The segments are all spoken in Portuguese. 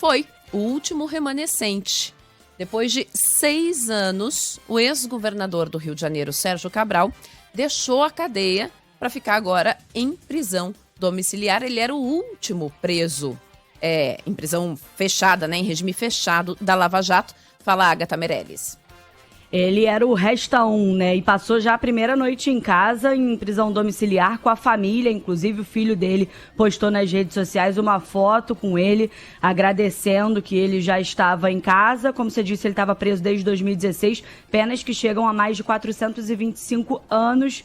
foi o último remanescente. Depois de 6 anos, o ex-governador do Rio de Janeiro, Sérgio Cabral, deixou a cadeia para ficar agora em prisão domiciliar. Ele era o último preso em prisão fechada, né, em regime fechado da Lava Jato. Fala, Agatha Meirelles. Ele era o resta um, né? E passou já a primeira noite em casa, em prisão domiciliar, com a família. Inclusive, o filho dele postou nas redes sociais uma foto com ele, agradecendo que ele já estava em casa. Como você disse, ele estava preso desde 2016, penas que chegam a mais de 425 anos.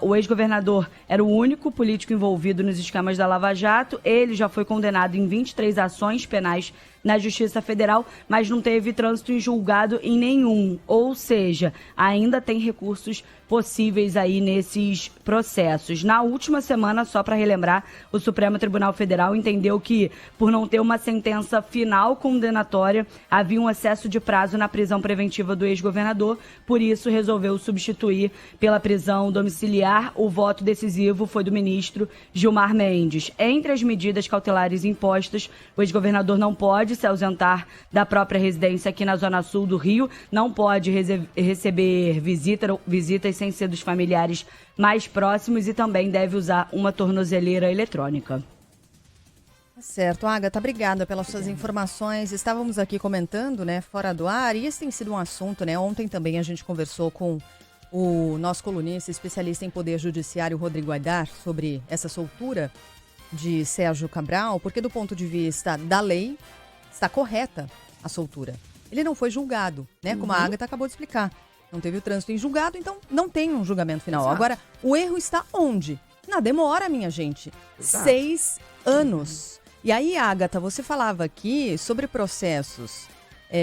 O ex-governador era o único político envolvido nos esquemas da Lava Jato. Ele já foi condenado em 23 ações penais na Justiça Federal, mas não teve trânsito em julgado em nenhum. Ou seja, ainda tem recursos possíveis aí nesses processos. Na última semana, só para relembrar, o Supremo Tribunal Federal entendeu que, por não ter uma sentença final condenatória, havia um excesso de prazo na prisão preventiva do ex-governador, por isso resolveu substituir pela prisão domiciliar. O voto decisivo foi do ministro Gilmar Mendes. Entre as medidas cautelares impostas, o ex-governador não pode se ausentar da própria residência aqui na Zona Sul do Rio, não pode receber visitas sem ser dos familiares mais próximos e também deve usar uma tornozeleira eletrônica. Certo, Agatha, obrigada pelas suas informações. Estávamos aqui comentando, né, fora do ar, e esse tem sido um assunto, né? Ontem também a gente conversou com o nosso colunista especialista em Poder Judiciário, Rodrigo Aidar, sobre essa soltura de Sérgio Cabral, porque do ponto de vista da lei, está correta a soltura. Ele não foi julgado, né? Como a Agatha acabou de explicar. Não teve o trânsito em julgado, então não tem um julgamento final. Exato. Agora, o erro está onde? Na demora, minha gente. Exato. 6 anos. E aí, Agatha, você falava aqui sobre processos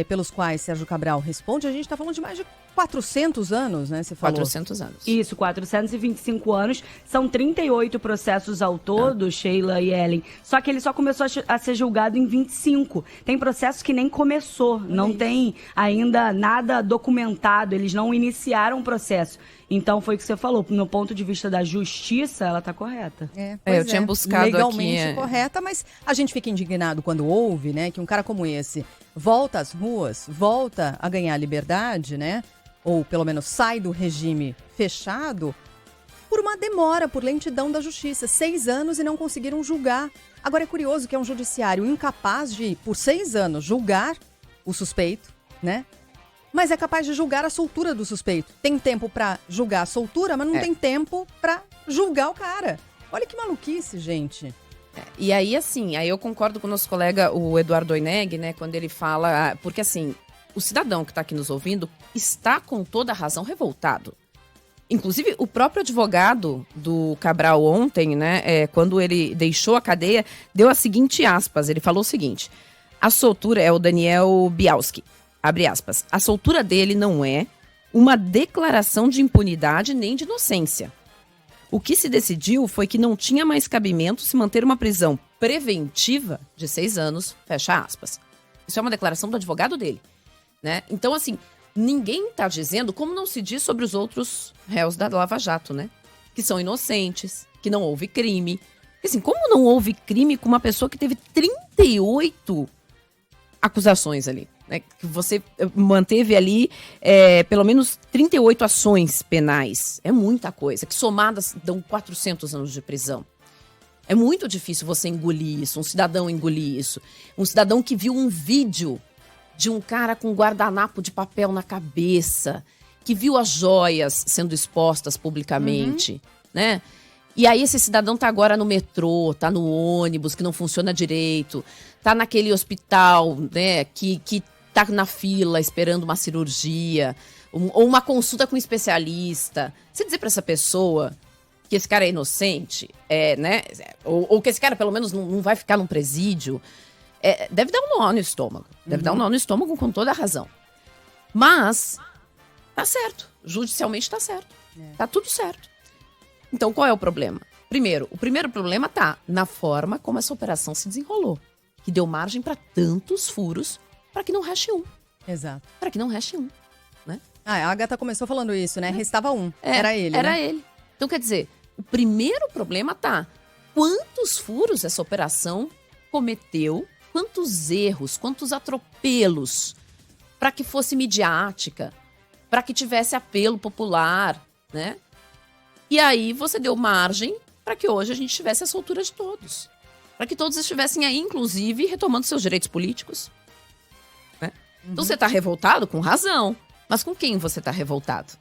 pelos quais Sérgio Cabral responde. A gente está falando de mais de 400 anos, né? Você falou. 400 anos. Isso, 425 anos. São 38 processos ao todo, Sheila e Ellen. Só que ele só começou a ser julgado em 25. Tem processos que nem começou. Não tem ainda nada documentado. Eles não iniciaram o processo. Então, foi o que você falou. No ponto de vista da justiça, ela está correta. Eu tinha buscado legalmente aqui, correta, mas a gente fica indignado quando ouve, né, que um cara como esse volta às ruas, volta a ganhar liberdade, né? Ou pelo menos sai do regime fechado, por uma demora, por lentidão da justiça. 6 anos e não conseguiram julgar. Agora é curioso que é um judiciário incapaz de, por 6 anos, julgar o suspeito, né? Mas é capaz de julgar a soltura do suspeito. Tem tempo para julgar a soltura, mas não tem tempo para julgar o cara. Olha que maluquice, gente. E aí, assim, aí eu concordo com o nosso colega, o Eduardo Oineg, né, quando ele fala... Porque, assim, o cidadão que está aqui nos ouvindo está com toda a razão revoltado. Inclusive, o próprio advogado do Cabral ontem, né, quando ele deixou a cadeia, deu a seguinte aspas. Ele falou o seguinte: a soltura é o Daniel Bialski, abre aspas, a soltura dele não é uma declaração de impunidade nem de inocência. O que se decidiu foi que não tinha mais cabimento se manter uma prisão preventiva de 6 anos, fecha aspas. Isso é uma declaração do advogado dele, né? Então, assim, ninguém está dizendo, como não se diz sobre os outros réus da Lava Jato, né? Que são inocentes, que não houve crime. Porque, assim, como não houve crime com uma pessoa que teve 38 acusações ali, né? Que você manteve ali pelo menos 38 ações penais. É muita coisa, que somadas dão 400 anos de prisão. É muito difícil você engolir isso, um cidadão engolir isso. Um cidadão que viu um vídeo de um cara com um guardanapo de papel na cabeça, que viu as joias sendo expostas publicamente, né? E aí esse cidadão tá agora no metrô, tá no ônibus que não funciona direito, tá naquele hospital, né, que tá na fila esperando uma cirurgia, ou uma consulta com um especialista. Você dizer pra essa pessoa que esse cara é inocente, né, ou que esse cara pelo menos não vai ficar num presídio, deve dar um nó no estômago. Deve dar um nó no estômago com toda a razão. Mas tá certo, judicialmente tá certo, tá tudo certo. Então, qual é o problema? Primeiro, o primeiro problema tá na forma como essa operação se desenrolou, que deu margem para tantos furos para que não reste um. Exato. Para que não reste um, né? A Agatha começou falando isso, né? Restava um. Era ele, Era né? ele. Então, quer dizer, o primeiro problema tá quantos furos essa operação cometeu quantos erros, quantos atropelos para que fosse midiática, para que tivesse apelo popular, né? E aí você deu margem para que hoje a gente tivesse a soltura de todos. Para que todos estivessem aí, inclusive, retomando seus direitos políticos. Né? Então você está revoltado? Com razão. Mas com quem você está revoltado?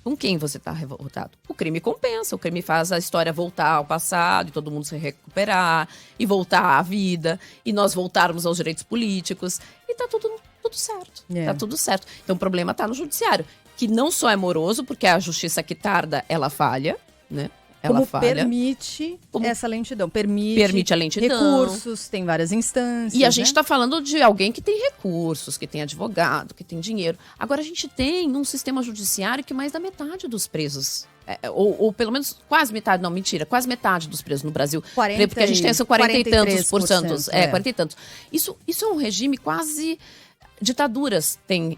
Com quem você está revoltado? O crime compensa, o crime faz a história voltar ao passado, e todo mundo se recuperar, e voltar à vida, e nós voltarmos aos direitos políticos, e tá tudo certo. Tá tudo certo. Então o problema tá no judiciário, que não só é moroso, porque a justiça que tarda, ela falha, né? Ela falha. Permite essa lentidão. Permite a lentidão. Recursos, tem várias instâncias. E a gente está falando de alguém que tem recursos, que tem advogado, que tem dinheiro. Agora, a gente tem um sistema judiciário que mais da metade dos presos, ou pelo menos quase metade, não, mentira, quase metade dos presos no Brasil. 40 porque a gente tem essa 40 e tantos por cento. 40 e tantos. Isso é um regime quase... Ditaduras têm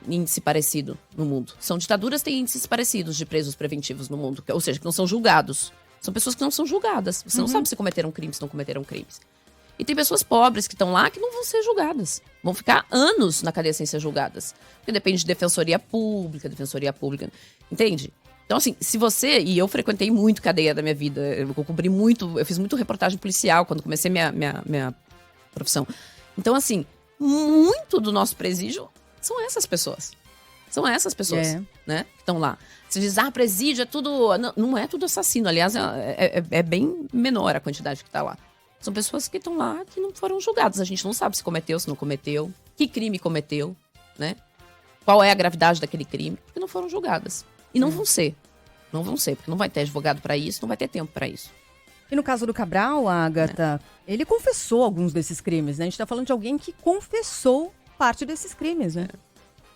índice parecido no mundo. São ditaduras têm índices parecidos de presos preventivos no mundo. Ou seja, que não são julgados. São pessoas que não são julgadas. Você não sabe se cometeram crimes, se não cometeram crimes. E tem pessoas pobres que estão lá que não vão ser julgadas. Vão ficar anos na cadeia sem ser julgadas. Porque depende de defensoria pública. Entende? Então, assim, se você... E eu frequentei muito cadeia da minha vida. Eu cobri muito... Eu fiz muito reportagem policial quando comecei minha profissão. Então, assim... Muito do nosso presídio são essas pessoas. Né? Que estão lá. Você diz, presídio é tudo... Não é tudo assassino. Aliás, é bem menor a quantidade que está lá. São pessoas que estão lá que não foram julgadas. A gente não sabe se cometeu, se não cometeu. Que crime cometeu, né? Qual é a gravidade daquele crime. Porque não foram julgadas. E não vão ser. Não vão ser, porque não vai ter advogado para isso, não vai ter tempo para isso. E no caso do Cabral, Agatha, ele confessou alguns desses crimes, né? A gente tá falando de alguém que confessou parte desses crimes, né?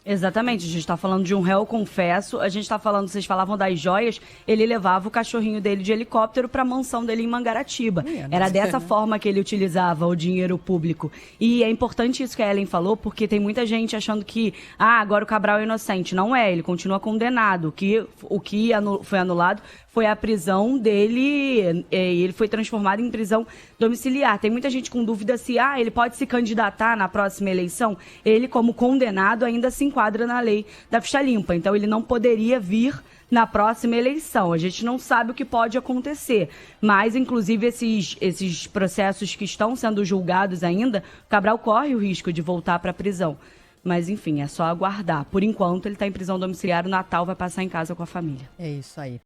Exatamente, a gente está falando de um réu confesso, a gente está falando, vocês falavam das joias, ele levava o cachorrinho dele de helicóptero para a mansão dele em Mangaratiba. Era dessa forma que ele utilizava o dinheiro público. E é importante isso que a Ellen falou, porque tem muita gente achando que, agora o Cabral é inocente. Não é, ele continua condenado. O que foi anulado foi a prisão dele, ele foi transformado em prisão domiciliar. Tem muita gente com dúvida se ele pode se candidatar na próxima eleição. Ele, como condenado, ainda se enquadra na lei da ficha limpa. Então, ele não poderia vir na próxima eleição. A gente não sabe o que pode acontecer. Mas, inclusive, esses processos que estão sendo julgados ainda, o Cabral corre o risco de voltar para a prisão. Mas, enfim, é só aguardar. Por enquanto, ele está em prisão domiciliar, o Natal vai passar em casa com a família. É isso aí.